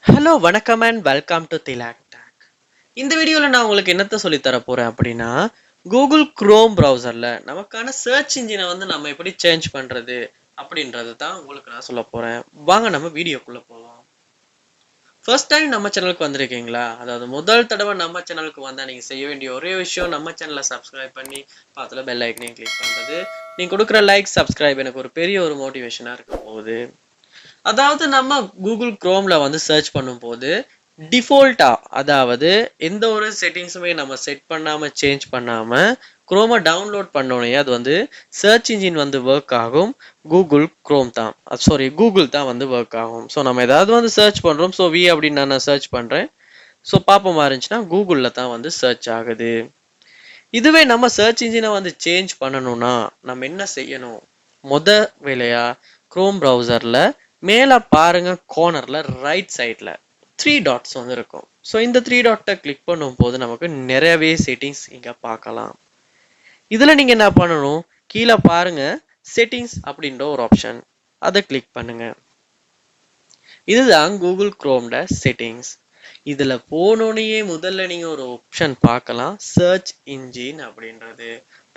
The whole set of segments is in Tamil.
ஹலோ வணக்கம் and welcome to Thilak take. இந்த வீடியோவில் நான் உங்களுக்கு என்னத்தை சொல்லித்தர போகிறேன் அப்படின்னா, கூகுள் குரோம் ப்ரௌசரில் நமக்கான சர்ச் இன்ஜினை வந்து நம்ம எப்படி சேஞ்ச் பண்ணுறது அப்படின்றது தான் உங்களுக்கு நான் சொல்ல போகிறேன். வாங்க நம்ம வீடியோக்குள்ளே போகலாம். ஃபர்ஸ்ட் டைம் நம்ம சேனலுக்கு வந்திருக்கீங்களா? அதாவது முதல் தடவை நம்ம சேனலுக்கு வந்தால் நீங்கள் செய்ய வேண்டிய ஒரே விஷயம் நம்ம சேனலை சப்ஸ்கிரைப் பண்ணி பார்த்துல பெல் ஐக்கனையும் கிளிக் பண்ணுறது. நீங்கள் கொடுக்குற லைக் சப்ஸ்கிரைப் எனக்கு ஒரு பெரிய ஒரு மோட்டிவேஷனாக இருக்க போகுது. அதாவது நம்ம கூகுள் குரோம்ல வந்து சர்ச் பண்ணும்போது டிஃபால்ட்டா, அதாவது எந்த ஒரு செட்டிங்ஸுமே நம்ம செட் பண்ணாம சேஞ்ச் பண்ணாம குரோமை டவுன்லோட் பண்ணோடனே அது வந்து சர்ச் இன்ஜின் வந்து ஒர்க் ஆகும். கூகுள் குரோம் தான், சாரி கூகுள் தான் வந்து ஒர்க் ஆகும். ஸோ நம்ம ஏதாவது வந்து சர்ச் பண்ணுறோம். ஸோ வி அப்படின்னு நான் சர்ச் பண்ணுறேன். ஸோ பார்ப்போமா இருந்துச்சுன்னா கூகுளில் தான் வந்து சர்ச் ஆகுது. இதுவே நம்ம சர்ச் இன்ஜினை வந்து சேஞ்ச் பண்ணணும்னா நம்ம என்ன செய்யணும்? வேலையா குரோம் ப்ரௌசரில் மேலே பாருங்க, கார்னரில் ரைட் சைடில் 3 டாட்ஸ் வந்து இருக்கும். ஸோ இந்த 3 டாட்டை கிளிக் பண்ணும்போது நமக்கு நிறையவே செட்டிங்ஸ் இங்கே பார்க்கலாம். இதில் நீங்கள் என்ன பண்ணணும்? கீழே பாருங்க, செட்டிங்ஸ் அப்படின்ற ஒரு ஆப்ஷன், அதை கிளிக் பண்ணுங்க. இதுதான் கூகுள் குரோம்ல செட்டிங்ஸ். இதில் போனோடனே முதல்ல நீங்கள் ஒரு ஆப்ஷன் பார்க்கலாம், சர்ச் இன்ஜின் அப்படின்றது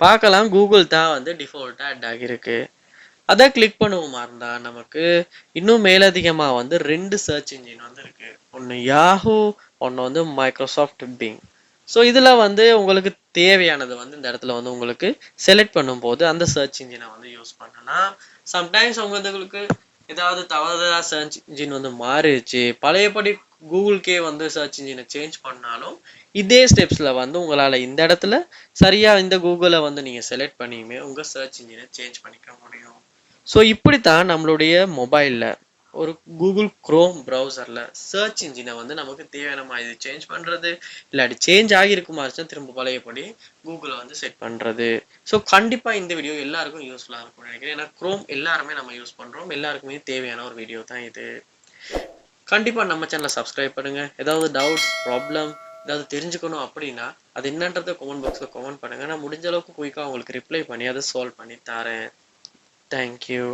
பார்க்கலாம். கூகுள் தான் வந்து டிஃபால்ட்டாக ஆட் ஆகியிருக்கு. அதை கிளிக் பண்ணுவோமா இருந்தால் நமக்கு இன்னும் மேலதிகமாக வந்து 2 சர்ச் இன்ஜின் வந்து இருக்கு. ஒன்று யாஹூ, ஒன்று வந்து மைக்ரோசாஃப்ட் பிங். ஸோ இதில் வந்து உங்களுக்கு தேவையானது வந்து இந்த இடத்துல வந்து உங்களுக்கு செலக்ட் பண்ணும்போது அந்த சர்ச் இன்ஜினை வந்து யூஸ் பண்ணலாம். சம்டைம்ஸ் உங்களுக்கு ஏதாவது தவறுதலா சர்ச் இன்ஜின் வந்து மாறிடுச்சு, பழையபடி கூகுள்கே வந்து சர்ச் இன்ஜினை சேஞ்ச் பண்ணாலும் இதே ஸ்டெப்ஸில் வந்து உங்களால் இந்த இடத்துல சரியாக இந்த கூகுளை வந்து நீங்கள் செலக்ட் பண்ணியுமே உங்கள் சர்ச் இன்ஜினை சேஞ்ச் பண்ணிக்க முடியும். ஸோ இப்படித்தான் நம்மளுடைய மொபைலில் ஒரு கூகுள் குரோம் ப்ரௌசரில் சர்ச் இன்ஜினை வந்து நமக்கு தேவையான மாதிரி சேஞ்ச் பண்ணுறது, இல்லாட்டி சேஞ்ச் ஆகியிருக்குமா திரும்ப பழையபடி கூகுளை வந்து செட் பண்ணுறது. ஸோ கண்டிப்பாக இந்த வீடியோ எல்லாருக்கும் யூஸ்ஃபுல்லாக இருக்கும்னு நினைக்கிறேன். ஏன்னா குரோம் எல்லாருமே நம்ம யூஸ் பண்ணுறோம், எல்லாருக்குமே தேவையான ஒரு வீடியோ தான் இது. கண்டிப்பாக நம்ம சேனலை சப்ஸ்கிரைப் பண்ணுங்கள். ஏதாவது டவுட்ஸ், ப்ராப்ளம் ஏதாவது தெரிஞ்சுக்கணும் அப்படின்னா அது என்னன்றதை கமெண்ட் பாக்ஸில் கமெண்ட் பண்ணுங்கள். நான் முடிஞ்ச அளவுக்கு குயிக்காக உங்களுக்கு ரிப்ளை பண்ணி அதை சால்வ் பண்ணி தரேன். தேங்க்யூ.